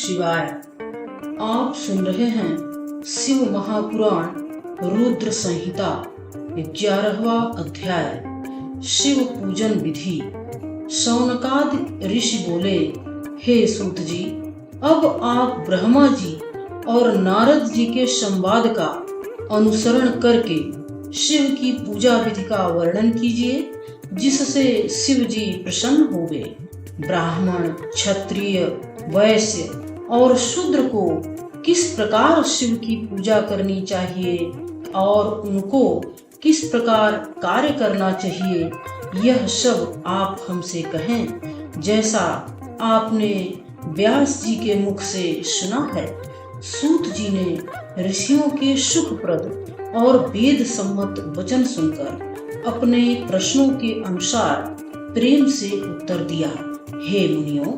शिवाय। आप सुन रहे हैं शिव महापुराण रुद्र संहिता 11वां अध्याय शिव पूजन विधि। शौनकादि ऋषि बोले, हे सूत जी, अब आप ब्रह्मा जी और नारद जी के संवाद का अनुसरण करके शिव की पूजा विधि का वर्णन कीजिए, जिससे शिव जी प्रसन्न होंगे। ब्राह्मण, क्षत्रिय, वैश्य और शूद्र को किस प्रकार शिव की पूजा करनी चाहिए और उनको किस प्रकार कार्य करना चाहिए, यह सब आप हमसे कहें, जैसा आपने व्यास जी के मुख से सुना है। सूत जी ने ऋषियों के सुखप्रद और वेद सम्मत वचन सुनकर अपने प्रश्नों के अनुसार प्रेम से उत्तर दिया। हे मुनियों,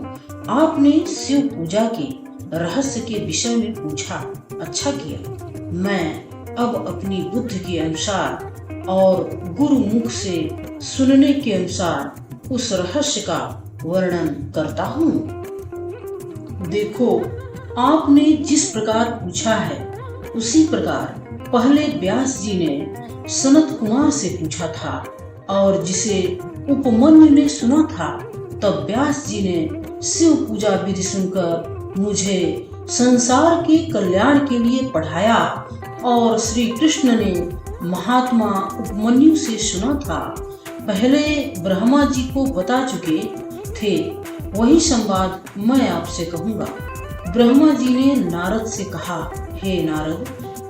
आपने शिव पूजा के रहस्य के विषय में पूछा, अच्छा किया। मैं अब अपनी बुद्धि के अनुसार और गुरु मुख से सुनने के अनुसार उस रहस्य का वर्णन करता हूँ। देखो, आपने जिस प्रकार पूछा है उसी प्रकार पहले व्यास जी ने सनत कुमार से पूछा था, और जिसे उपमन्यु ने सुना था, तब व्यास जी ने शिव पूजा विधि सुनकर मुझे संसार के कल्याण के लिए पढ़ाया, और श्री कृष्ण ने महात्मा उपमन्यु से सुना था। पहले ब्रह्मा जी को बता चुके थे, वही संवाद मैं आपसे कहूँगा। ब्रह्मा जी ने नारद से कहा, हे नारद,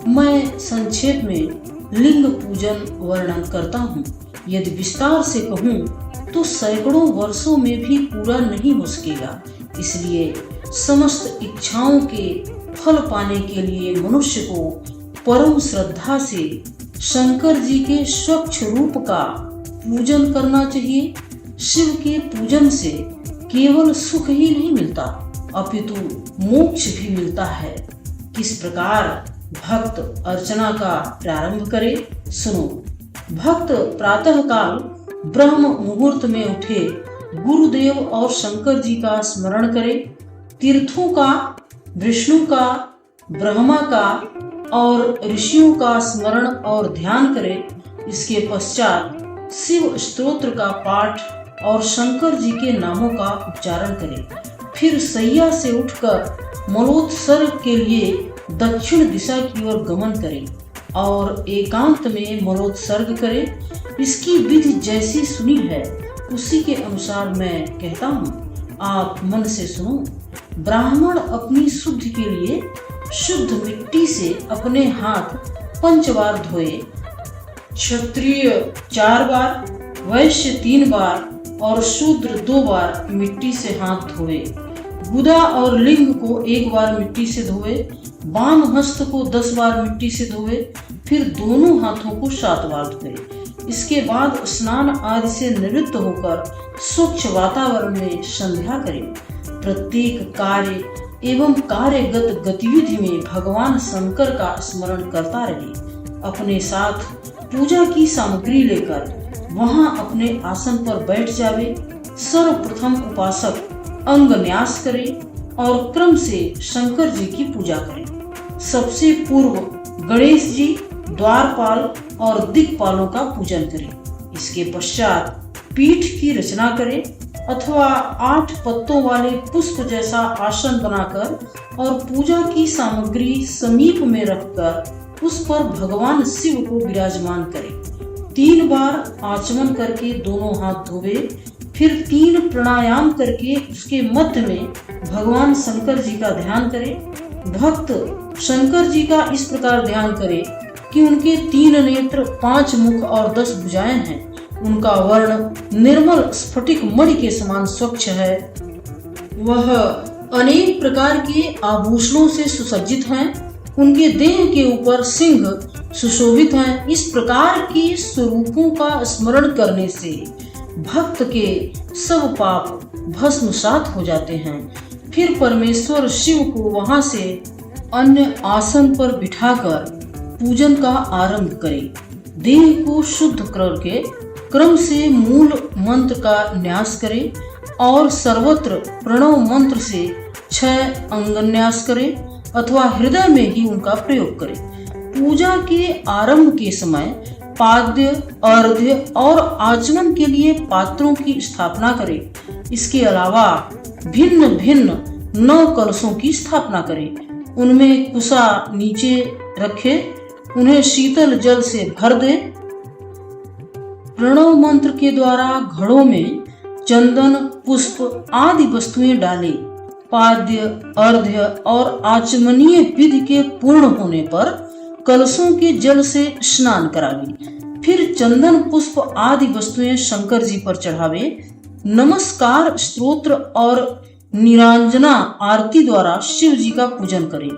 मैं संक्षेप में लिंग पूजन वर्णन करता हूँ। यदि विस्तार से कहूँ तो सैकड़ों वर्षों में भी पूरा नहीं हो सकेगा। इसलिए समस्त इच्छाओं के फल पाने के लिए मनुष्य को परम श्रद्धा से शंकर जी के स्वच्छ रूप का पूजन करना चाहिए। शिव के पूजन से केवल सुख ही नहीं मिलता, अपितु मोक्ष भी मिलता है। किस प्रकार भक्त अर्चना का प्रारंभ करे, सुनो। भक्त प्रातः काल ब्रह्म मुहूर्त में उठे, गुरुदेव और शंकर जी का स्मरण करे, तीर्थों का, विष्णु का, ब्रह्मा का और ऋषियों का स्मरण और ध्यान करे। इसके पश्चात शिव स्तोत्र का पाठ और शंकर जी के नामों का उच्चारण करे। फिर सैया से उठकर मलोत्सर्ग के लिए दक्षिण दिशा की ओर गमन करे और एकांत में मलोत्सर्ग करे। इसकी विधि जैसी सुनी है उसी के अनुसार मैं कहता हूँ, आप मन से सुनो। ब्राह्मण अपनी शुद्धि के लिए शुद्ध मिट्टी से अपने हाथ 5 बार धोए, क्षत्रिय 4 बार, वैश्य 3 बार और शूद्र 2 बार मिट्टी से हाथ धोए। गुदा और लिंग को 1 बार मिट्टी से धोए, वाम हस्त को 10 बार मिट्टी से धोए, फिर दोनों हाथों को 7 बार धोए। इसके बाद स्नान आदि से निवृत्त होकर स्वच्छ वातावरण में संध्या करें। प्रत्येक कार्य एवं कार्यगत गतिविधि में भगवान शंकर का स्मरण करता रहे। अपने साथ पूजा की सामग्री लेकर वहां अपने आसन पर बैठ जावे। सर्वप्रथम उपासक अंग न्यास करे और क्रम से शंकर जी की पूजा करें। सबसे पूर्व गणेश जी, द्वारपाल और दिक्पालों का पूजन करें। इसके पश्चात पीठ की रचना करें अथवा 8 पत्तों वाले पुष्प जैसा आसन बनाकर और पूजा की सामग्री समीप में रखकर उस पर भगवान शिव को विराजमान करें। 3 बार आचमन करके दोनों हाथ धोवे, फिर 3 प्राणायाम करके उसके मध्य में भगवान शंकर जी का ध्यान करें। भक्त शंकर जी का इस प्रकार ध्यान करे कि उनके 3 नेत्र, 5 मुख और 10 भुजाएं हैं। उनका वर्ण निर्मल स्फटिक मणि के समान स्वच्छ है। वह अनेक प्रकार के आभूषणों से सुसज्जित हैं। उनके देह के ऊपर सिंह सुशोभित हैं। इस प्रकार के स्वरूपों का स्मरण करने से भक्त के सब पाप भस्मसात हो जाते हैं। फिर परमेश्वर शिव को वहां से अन्य आसन पर बिठाकर पूजन का आरंभ करें। देह को शुद्ध करके क्रम से मूल मंत्र का न्यास करें और सर्वत्र प्रणव मंत्र से 6 अंगन्यास करें अथवा हृदय में ही उनका प्रयोग करें। पूजा के आरंभ के समय पाद्य, अर्घ्य और आचमन के लिए पात्रों की स्थापना करें। इसके अलावा भिन्न भिन्न 9 कलशों की स्थापना करें। उनमें कुसा नीचे रखे, उन्हें शीतल जल से भर दे। प्रणव मंत्र के द्वारा घड़ों में चंदन, पुष्प आदि वस्तुएं डालें। पाद्य, अर्घ्य और आचमनीय विधि के पूर्ण होने पर कलशों के जल से स्नान करावे। फिर चंदन, पुष्प आदि वस्तुएं शंकर जी पर चढ़ावे। नमस्कार स्तोत्र और निरांजना आरती द्वारा शिव जी का पूजन करें।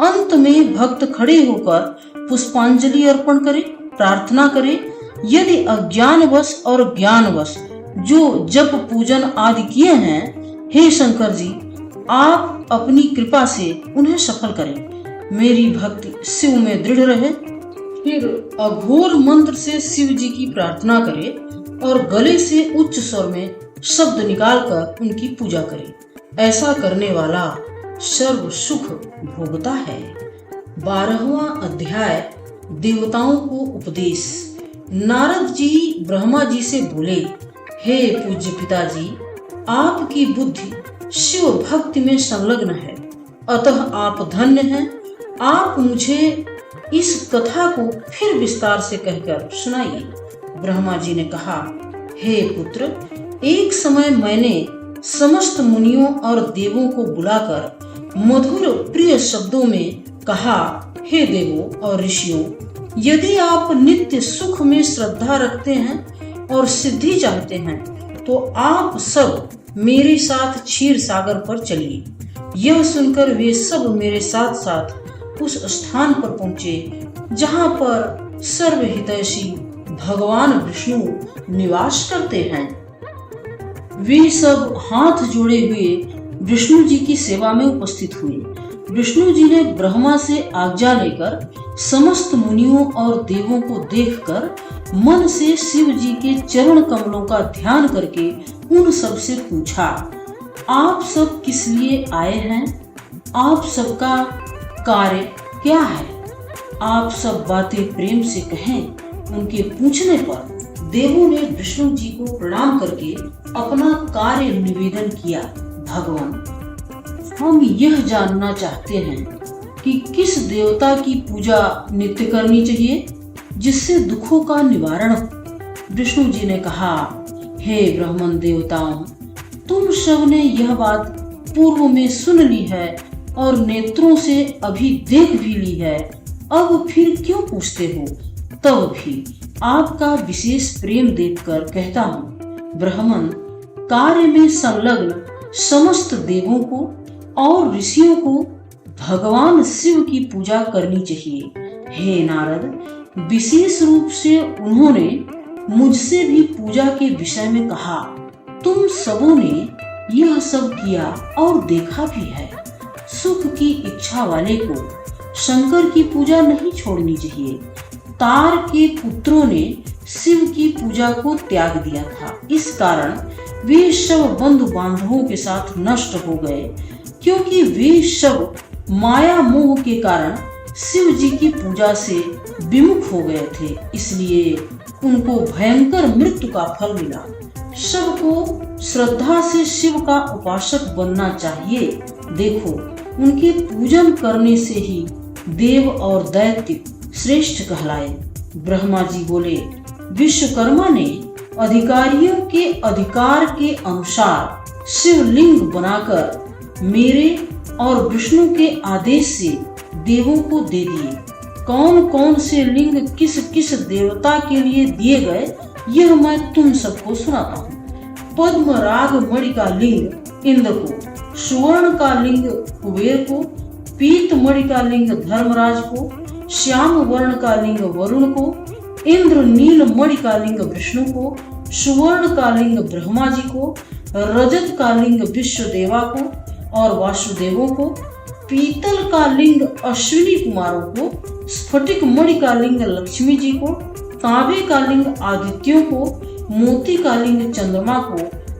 अंत में भक्त खड़े होकर पुष्पांजलि अर्पण करें, प्रार्थना करें। यदि अज्ञानवश और ज्ञानवश जो जप पूजन आदि किए हैं, हे शंकर जी, आप अपनी कृपा से उन्हें सफल करें। मेरी भक्ति शिव में दृढ़ रहे। फिर अघोर मंत्र से शिव जी की प्रार्थना करें और गले से उच्च स्वर में शब्द निकालकर उनकी पूजा करें। ऐसा करने वाला सर्व सुख भोगता है। 12वां अध्याय देवताओं को उपदेश। नारद जी ब्रह्मा जी से बोले, हे पूज्य पिताजी, आपकी बुद्धि शिव भक्ति में संलग्न है, अतः आप धन्य हैं। आप मुझे इस कथा को फिर विस्तार से कहकर सुनाइए। ब्रह्मा जी ने कहा, हे पुत्र, एक समय मैंने समस्त मुनियों और देवों को बुलाकर मधुर प्रिय शब्दों में कहा, हे देवों और ऋषियों, यदि आप नित्य सुख में श्रद्धा रखते हैं और सिद्धि चाहते हैं, तो आप सब मेरे साथ क्षीर सागर पर चलिए। यह सुनकर वे सब मेरे साथ साथ उस स्थान पर पहुंचे जहां पर सर्वहितैषी भगवान विष्णु निवास करते हैं। वे सब हाथ जोड़े हुए विष्णु जी की सेवा में उपस्थित हुए। विष्णु जी ने ब्रह्मा से आज्ञा लेकर समस्त मुनियों और देवों को देखकर मन से शिव जी के चरण कमलों का ध्यान करके उन सब से पूछा, आप सब किस लिए आए हैं? आप सबका कार्य क्या है? आप सब बातें प्रेम से कहें। उनके पूछने पर देवों ने विष्णु जी को प्रणाम करके अपना कार्य निवेदन किया। भगवान, हम यह जानना चाहते हैं कि किस देवता की पूजा नित्य करनी चाहिए जिससे दुखों का निवारण हो। विष्णु जी ने कहा, हे ब्राह्मण देवताओं, तुम सब ने यह बात पूर्व में सुन ली है और नेत्रों से अभी देख भी ली है, अब फिर क्यों पूछते हो? तब भी आपका विशेष प्रेम देखकर कहता हूँ, ब्राह्मण, कार्य में संलग्न समस्त देवों को और ऋषियों को भगवान शिव की पूजा करनी चाहिए। हे नारद, विशेष रूप से उन्होंने मुझसे भी पूजा के विषय में कहा। तुम सबों ने यह सब किया और देखा भी है। सुख की इच्छा वाले को शंकर की पूजा नहीं छोड़नी चाहिए। तार के पुत्रों ने शिव की पूजा को त्याग दिया था, इस कारण वे सब बंधु बांधवों के साथ नष्ट हो गए, क्योंकि वे सब माया मोह के कारण शिव जी की पूजा से विमुख हो गए थे, इसलिए उनको भयंकर मृत्यु का फल मिला। सबको श्रद्धा से शिव का उपासक बनना चाहिए। देखो, उनके पूजन करने से ही देव और दैत्य श्रेष्ठ कहलाए। ब्रह्मा जी बोले, विश्वकर्मा ने अधिकारियों के अधिकार के अनुसार शिवलिंग बनाकर मेरे और विष्णु के आदेश से देवों को दे दिए। कौन कौन से लिंग किस किस देवता के लिए दिए गए, यह मैं तुम सबको सुनाता हूँ। पद्म राग मणि का लिंग इंद्र को, सुवर्ण का लिंग कुबेर को, पीत मणि का लिंग धर्मराज को, श्याम वर्ण का लिंग वरुण को, इंद्र नील मणि का लिंग विष्णु को, सुवर्ण का लिंग ब्रह्मा जी को, रजत का लिंग विश्वदेवा को और वासुदेवों को, पीतल का लिंग अश्विनी कुमारों को, स्फटिक मणि का लिंग लक्ष्मी जी को, तांबे का लिंग आदित्यों को, मोती का लिंग चंद्रमा को,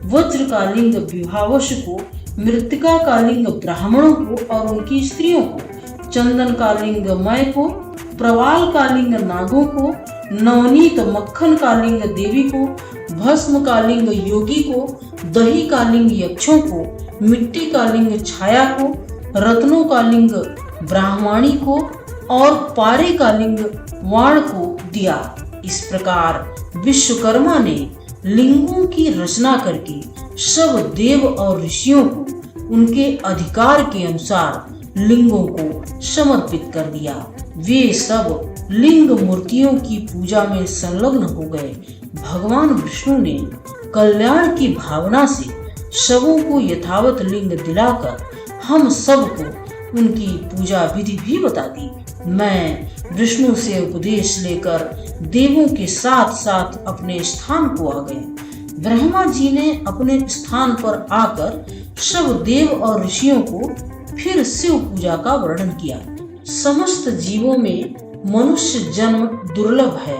वज्र का लिंग विभावश को, मृत्तिका का लिंग ब्राह्मणों को और उनकी स्त्रियों को, चंदन का लिंग मय को, प्रवाल का लिंग नागों को, नवनीत मक्खन का लिंग देवी को, भस्म का लिंग योगी को, दही का लिंग यक्षों को, मिट्टी का लिंग छाया को, रत्नों का लिंग ब्राह्मणी को और पारे का लिंग वाण को दिया। इस प्रकार विश्वकर्मा ने लिंगों की रचना करके सब देव और ऋषियों को उनके अधिकार के अनुसार लिंगों को समर्पित कर दिया। वे सब लिंग मूर्तियों की पूजा में संलग्न हो गए। भगवान विष्णु ने कल्याण की भावना से सबों को यथावत लिंग दिलाकर हम सबको उनकी पूजा विधि भी बता दी। मैं विष्णु से उपदेश लेकर देवों के साथ साथ अपने स्थान को आ गए। ब्रह्मा जी ने अपने स्थान पर आकर सब देव और ऋषियों को फिर शिव पूजा का वर्णन किया। समस्त जीवों में मनुष्य जन्म दुर्लभ है,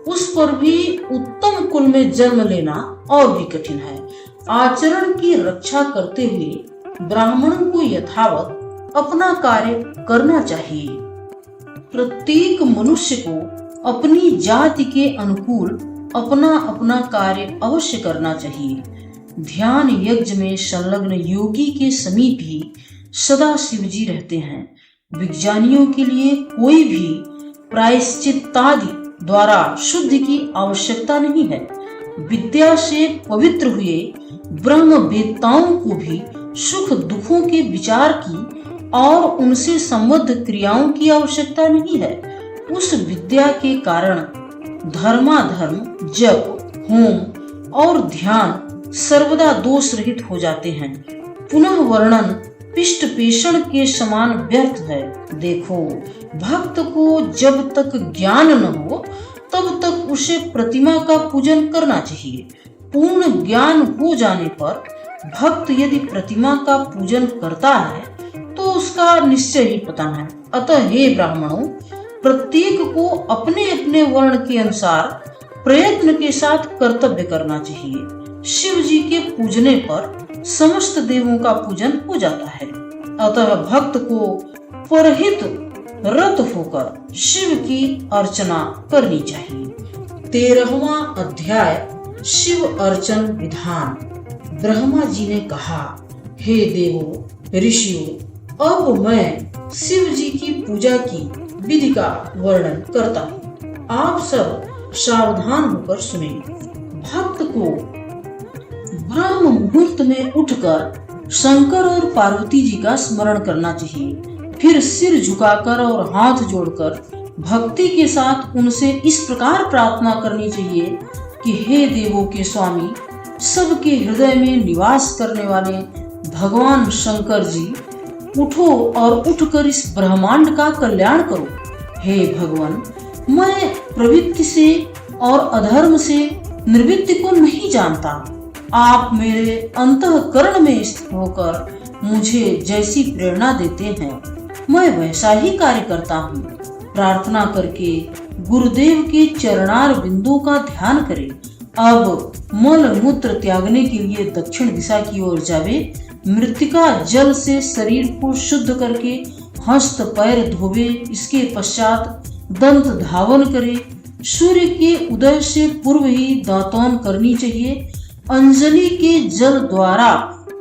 उस पर भी उत्तम कुल में जन्म लेना और भी कठिन है। आचरण की रक्षा करते हुए ब्राह्मणों को यथावत अपना कार्य करना चाहिए। प्रत्येक मनुष्य को अपनी जाति के अनुकूल अपना अपना कार्य अवश्य करना चाहिए। ध्यान यज्ञ में संलग्न योगी के समीप ही सदा शिवजी रहते हैं। विज्ञानियों के लिए कोई भी प्रायश्चित्तादि द्वारा शुद्धि की आवश्यकता नहीं है। विद्या से पवित्र हुए ब्रह्म वेत्ताओं को भी सुख दुखों के विचार की और उनसे संबद्ध क्रियाओं की आवश्यकता नहीं है। उस विद्या के कारण धर्माधर्म, जप, होम और ध्यान सर्वदा दोष रहित हो जाते हैं। पुनः वर्णन पिष्ट पेषण के समान व्यर्थ है। देखो, भक्त को जब तक ज्ञान न हो तब तक उसे प्रतिमा का पूजन करना चाहिए। पूर्ण ज्ञान हो जाने पर भक्त यदि प्रतिमा का पूजन करता है तो उसका निश्चय ही पतन है। अतः हे ब्राह्मणों, प्रत्येक को अपने अपने वर्ण के अनुसार प्रयत्न के साथ कर्तव्य करना चाहिए। शिव जी के पूजने पर समस्त देवों का पूजन हो जाता है। अतः भक्त को परहित रत होकर शिव की अर्चना करनी चाहिए। 13वां अध्याय शिव अर्चन विधान। ब्रह्मा जी ने कहा, हे देवों, ऋषियों, अब मैं शिव जी की पूजा की विधि का वर्णन करता हूँ। आप सब सावधान होकर सुने। भक्त को ब्रह्म मुहूर्त में उठकर शंकर और पार्वती जी का स्मरण करना चाहिए। फिर सिर झुकाकर और हाथ जोड़कर भक्ति के साथ उनसे इस प्रकार प्रार्थना करनी चाहिए कि हे देवों के स्वामी, सबके हृदय में निवास करने वाले भगवान शंकर जी, उठो और उठकर इस ब्रह्मांड का कल्याण करो। हे भगवान, मैं प्रवृत्ति से और अधर्म से निवृत्ति को नहीं जानता। आप मेरे अंतःकरण में स्थित होकर मुझे जैसी प्रेरणा देते हैं मैं वैसा ही कार्य करता हूँ। प्रार्थना करके गुरुदेव के चरणार बिंदु का ध्यान करें। अब मल मूत्र त्यागने के लिए दक्षिण दिशा की ओर जावे। मृत्तिका जल से शरीर को शुद्ध करके हस्त पैर धोवे। इसके पश्चात दंत धावन करे। सूर्य के उदय से पूर्व ही दातौन करनी चाहिए। अंजलि के जल द्वारा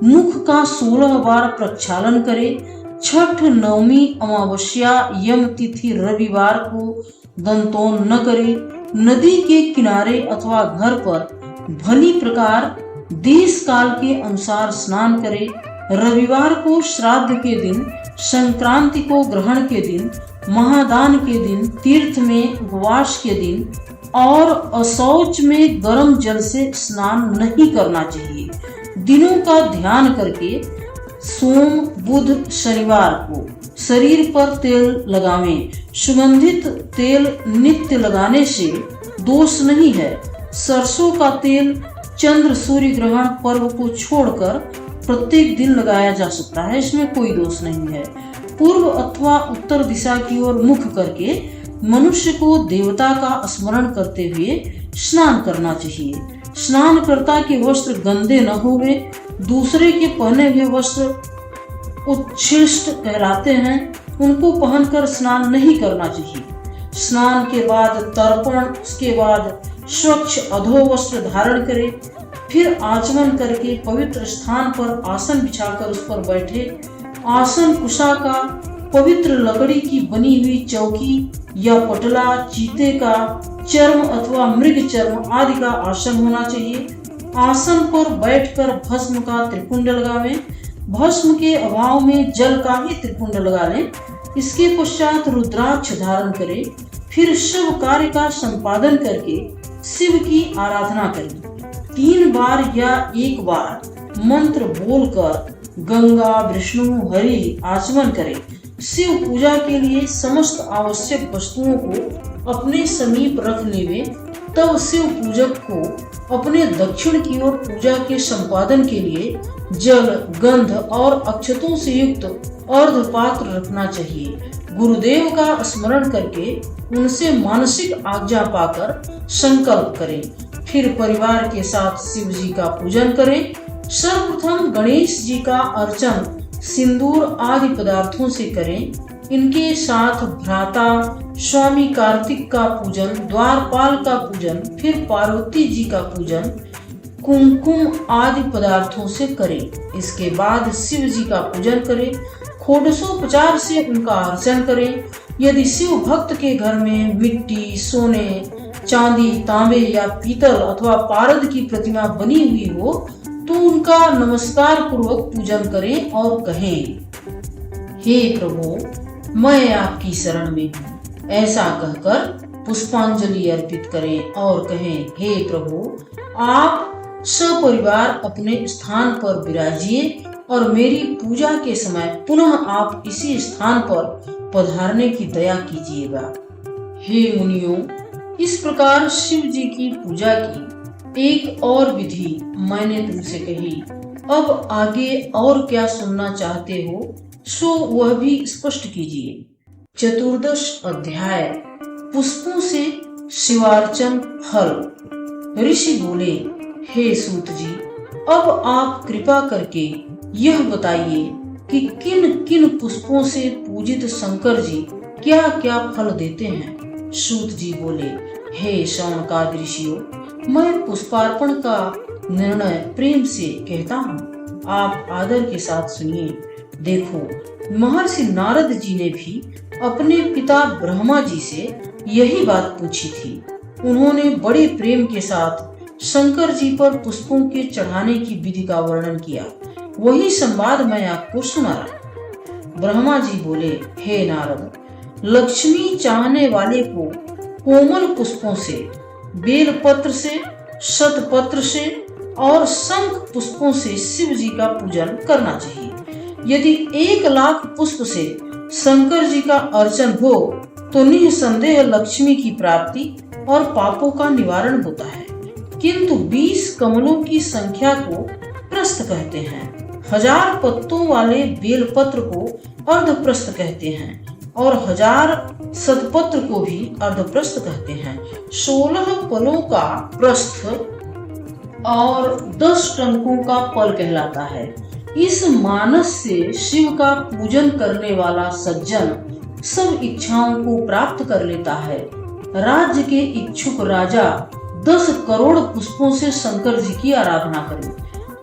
मुख का 16 बार प्रक्षालन करे। छठ, नवमी, अमावस्या, यम तिथि रविवार को दंतौन न करे। नदी के किनारे अथवा घर पर भली प्रकार देश काल के अनुसार स्नान करे। रविवार को श्राद्ध के दिन, संक्रांति को ग्रहण के दिन, महादान के दिन, तीर्थ में उपवास के दिन और अशौच में गर्म जल से स्नान नहीं करना चाहिए। दिनों का ध्यान करके सोम, बुध, शनिवार को शरीर पर तेल लगावें। सुगंधित तेल नित्य लगाने से दोष नहीं है। सरसों का तेल चंद्र सूर्य ग्रहण पर्व को छोड़कर प्रत्येक दिन लगाया जा सकता है, इसमें कोई दोष नहीं है। पूर्व अथवा उत्तर दिशा की ओर मुख करके मनुष्य को देवता का स्मरण करते हुए स्नान करना चाहिए। स्नानकर्ता के वस्त्र गंदे न होवे, दूसरे के पहने हुए वस्त्र उत्कृष्ट कहलाते हैं, उनको पहनकर स्नान नहीं करना चाहिए। स्नान के बाद तर्पण, उसके बाद स्वच्छ अधो वस्त्र धारण करे, फिर आचमन करके पवित्र स्थान पर आसन बिछाकर उस पर बैठे। आसन कुशा का पवित्र लकड़ी की बनी हुई चौकी या पटला, चीते का चर्म अथवा मृग चर्म आदि का आसन होना चाहिए। आसन पर बैठकर भस्म का त्रिपुंड लगावें। भस्म के अभाव में जल का ही त्रिपुंड लगा लें। इसके पश्चात रुद्राक्ष धारण करें। फिर शिव कार्य का संपादन करके शिव की आराधना करें। 3 बार या 1 बार मंत्र बोलकर गंगा, विष्णु, हरि आचमन करें। शिव पूजा के लिए समस्त आवश्यक वस्तुओं को अपने समीप रख लेवे। तब शिव पूजक को अपने दक्षिण की ओर पूजा के संपादन के लिए जल, गंध और अक्षतों से युक्त अर्ध पात्र रखना चाहिए। गुरुदेव का स्मरण करके उनसे मानसिक आज्ञा पाकर संकल्प करें। फिर परिवार के साथ शिव जी का पूजन करें। सर्वप्रथम गणेश जी का अर्चन सिंदूर आदि पदार्थों से करें। इनके साथ भ्राता स्वामी कार्तिक का पूजन, द्वारपाल का पूजन, फिर पार्वती जी का पूजन कुमकुम आदि पदार्थों से करें। इसके बाद शिव जी का पूजन करें। षोडशोपचार से उनका अर्चन करें। यदि शिव भक्त के घर में मिट्टी, सोने, चांदी, तांबे या पीतल अथवा पारद की प्रतिमा बनी हुई हो तो उनका नमस्कार पूर्वक पूजन करें और कहें, हे प्रभु, मैं आपकी शरण में हूँ। ऐसा कहकर पुष्पांजलि अर्पित करें और कहें, हे प्रभु, आप सपरिवार अपने स्थान पर विराजिए और मेरी पूजा के समय पुनः आप इसी स्थान पर पधारने की दया कीजिएगा। हे मुनियों, इस प्रकार शिव जी की पूजा की एक और विधि मैंने तुमसे कही। अब आगे और क्या सुनना चाहते हो सो वह भी स्पष्ट कीजिए। 14 अध्याय पुष्पों से शिवार्चन फल। ऋषि बोले, हे सूत जी, अब आप कृपा करके यह बताइए कि किन किन पुष्पों से पूजित शंकर जी क्या क्या फल देते हैं। सूत जी बोले, हे शौनकादि ऋषियों, मैं पुष्पार्पण का निर्णय प्रेम से कहता हूँ। आप आदर के साथ सुनिए। देखो, महर्षि नारद जी ने भी अपने पिता ब्रह्मा जी से यही बात पूछी थी। उन्होंने बड़े प्रेम के साथ शंकर जी पर पुष्पों के चढ़ाने की विधि का वर्णन किया। वही संवाद मैं आपको सुना रहा। ब्रह्मा जी बोले, हे नारद, लक्ष्मी चाहने वाले को कोमल पुष्पों से, बेलपत्र से, शतपत्र से और शंख पुष्पों से शिव जी का पूजन करना चाहिए। यदि 1 लाख पुष्प से शंकर जी का अर्चन हो तो निसंदेह लक्ष्मी की प्राप्ति और पापों का निवारण होता है। किंतु 20 कमलों की संख्या को प्रस्थ कहते हैं। 1000 पत्तों वाले बेलपत्र को अर्धप्रस्थ कहते हैं और 1000 सतपत्र को भी अर्धप्रस्थ कहते हैं। 16 पलों का प्रस्थ और 10 टंकों का पल कहलाता है। इस मानस से शिव का पूजन करने वाला सज्जन सब इच्छाओं को प्राप्त कर लेता है। राज्य के इच्छुक राजा 10 करोड़ पुष्पों से शंकर जी की आराधना करें।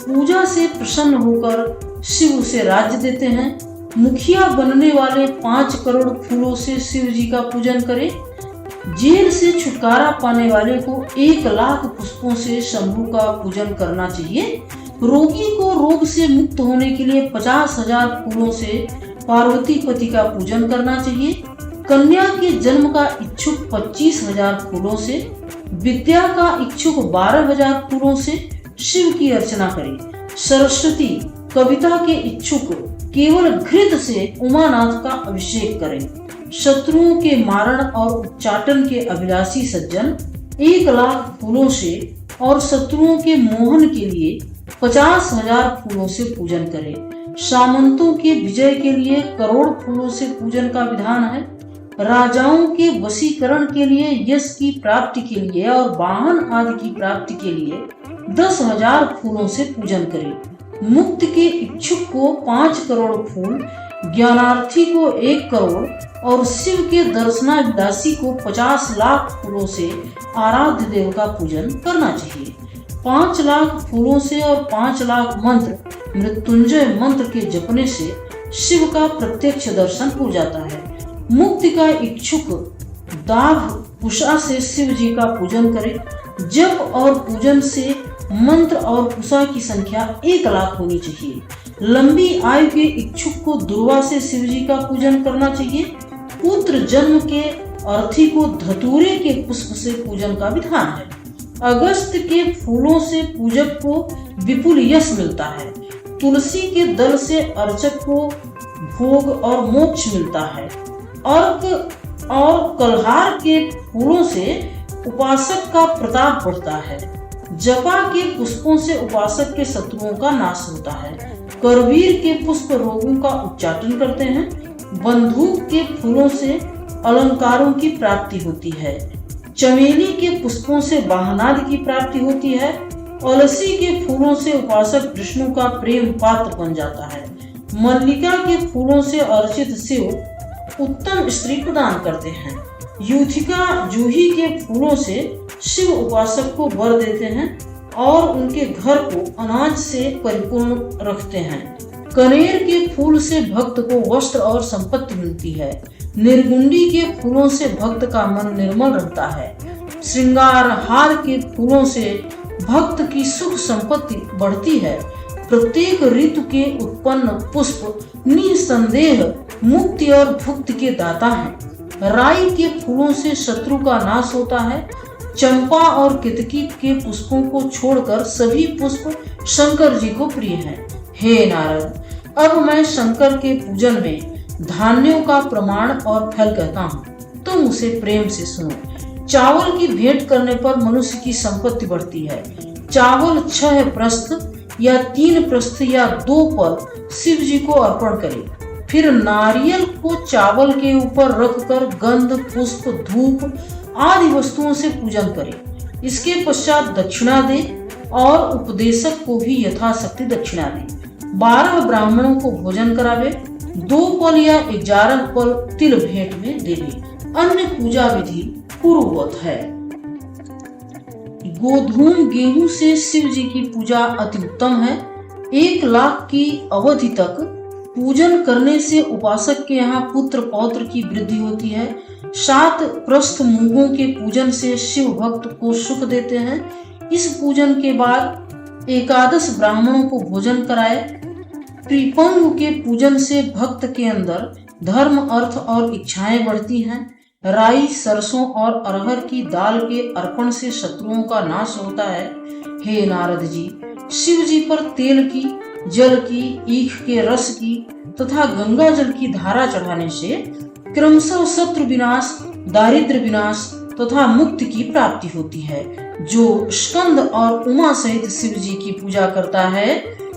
पूजा से प्रसन्न होकर शिव उसे राज्य देते हैं। मुखिया बनने वाले 5 करोड़ फूलों से शिव जी का पूजन करें। जेल से छुटकारा पाने वाले को 1 लाख पुष्पों से शंभु का पूजन करना चाहिए। रोगी को रोग से मुक्त होने के लिए 50,000 फूलों से पार्वती पति का पूजन करना चाहिए। कन्या के जन्म का इच्छुक 25,000 फूलों से, विद्या का इच्छुक 12,000 फूलों से शिव की अर्चना करें। सरस्वती कविता के इच्छुक केवल घृत से उमानाथ का अभिषेक करें। शत्रुओं के मारण और उच्चाटन के अभिलाषी सज्जन 1 लाख फूलों से और शत्रुओं के मोहन के लिए 50,000 फूलों से पूजन करें। सामंतों के विजय के लिए करोड़ फूलों से पूजन का विधान है। राजाओं के वशीकरण के लिए, यश की प्राप्ति के लिए और वाहन आदि की प्राप्ति के लिए 10,000 फूलों से पूजन करें। मुक्ति के इच्छुक को 5 करोड़ फूल, ज्ञानार्थी को 1 करोड़ और शिव के दर्शनाभिलाषी को 50 लाख फूलों से आराध्य देव का पूजन करना चाहिए। 5 लाख फूलों से और 5 लाख मंत्र मृत्युंजय मंत्र के जपने से शिव का प्रत्यक्ष दर्शन हो जाता है। मुक्ति का इच्छुक दाभ कुशा से शिव जी का पूजन करे। जप और पूजन से मंत्र और कुशा की संख्या 1 लाख होनी चाहिए। लंबी आयु के इच्छुक को दुर्वा से शिव जी का पूजन करना चाहिए। पुत्र जन्म के अर्थी को धतूरे के पुष्प से पूजन का विधान है। अगस्त के फूलों से पूजक को विपुल यश मिलता है। तुलसी के दल से अर्चक को भोग और मोक्ष मिलता है। अर्क और कलहार के फूलों से उपासक का प्रताप बढ़ता है। जपा के पुष्पों से उपासक के शत्रुओं का नाश होता है। करवीर के पुष्प रोगों का उच्चाटन करते हैं। बंदूक के फूलों से अलंकारों की प्राप्ति होती है। चमेली के पुष्पों से वाहनादि की प्राप्ति होती है। अलसी के फूलों से उपासक विष्णु का प्रेम पात्र बन जाता है। मल्लिका के फूलों से अर्चित शिव उत्तम स्त्री प्रदान करते हैं। यूथिका जूही के फूलों से शिव उपासक को वर देते हैं और उनके घर को अनाज से परिपूर्ण रखते हैं। कनेर के फूल से भक्त को वस्त्र और संपत्ति मिलती है। निर्गुंडी के फूलों से भक्त का मन निर्मल रहता है। श्रृंगार हार के फूलों से भक्त की सुख संपत्ति बढ़ती है। प्रत्येक ऋतु के उत्पन्न पुष्प निसंदेह मुक्ति और भुक्ति के दाता हैं। राई के फूलों से शत्रु का नाश होता है। चंपा और केतकी के पुष्पों को छोड़कर सभी पुष्प शंकर जी को प्रिय हैं। हे नारद, अब मैं शंकर के पूजन में धान्यों का प्रमाण और फल कहता हूँ, तुम उसे प्रेम से सुनो। चावल की भेंट करने पर मनुष्य की संपत्ति बढ़ती है। चावल 6 प्रस्थ या 3 प्रस्थ या 2 पल शिव जी को अर्पण करें। फिर नारियल को चावल के ऊपर रखकर गंध, पुष्प, धूप आदि वस्तुओं से पूजन करें। इसके पश्चात दक्षिणा दे और उपदेशक को भी यथाशक्ति दक्षिणा दे। 12 ब्राह्मणों को भोजन करावे। 2 पल या 11 पल तिल भेंट में देवे। अन्य पूजा विधि पूर्ववत है। गोधूम गेहूं से शिव जी की पूजा अति उत्तम है। 1 लाख की अवधि तक पूजन करने से उपासक के यहाँ पुत्र पौत्र की वृद्धि होती है। 7 प्रस्थ मूंगों के पूजन से शिव भक्त को सुख देते हैं। इस पूजन के बाद 11 ब्राह्मणों को भोजन कराए। त्रिपंग के पूजन से भक्त के अंदर धर्म, अर्थ और इच्छाएं बढ़ती हैं। राई, सरसों और अरहर की दाल के अर्पण से शत्रुओं का नाश होता है। हे नारद जी, शिव जी पर तेल की, जल की, ईख के रस की तथा गंगा जल की धारा चढ़ाने से क्रमशः शत्रु विनाश, दारिद्र विनाश तथा मुक्ति की प्राप्ति होती है। जो स्कंद और उमा सहित शिव जी की पूजा करता है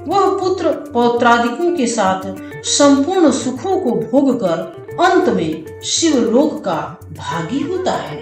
वह पुत्र पौत्रादिकों के साथ संपूर्ण सुखों को भोग कर अंत में शिव लोक का भागी होता है।